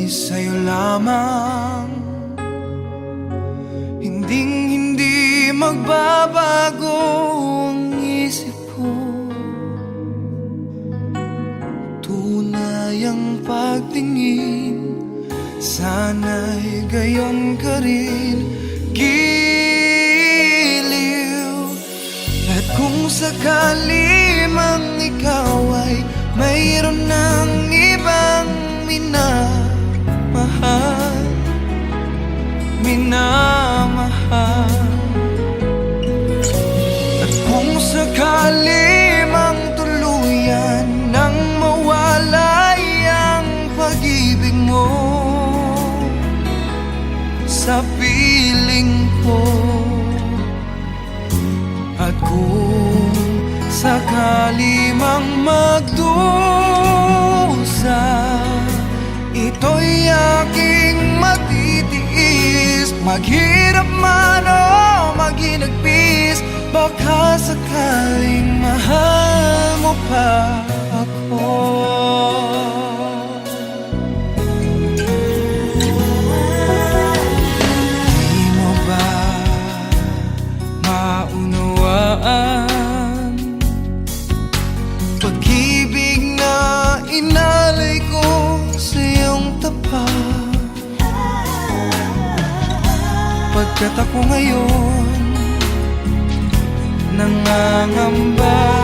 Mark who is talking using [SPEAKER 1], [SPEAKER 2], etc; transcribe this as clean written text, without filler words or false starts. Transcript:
[SPEAKER 1] sa'yo lamang. Hindi magbabago ang isip ko. Tunay ang pagtingin, sana'y gayon ka rin. Giliw. At kung sakali mang ikaw ay mayroon ng ibang minamahal, at kung sakali mang tuluyan nang mawalay ang pag-ibig mo sa piling ko, at kung sakali mang magdusa, ito'y aking matitiis. Maghirap man o maginagpis, baka sakaling mahal mo pa ako. Di mo ba maunawaan pag-ibig na inalay ko sa iyong tapat? Pagkat ako ngayon nangangamba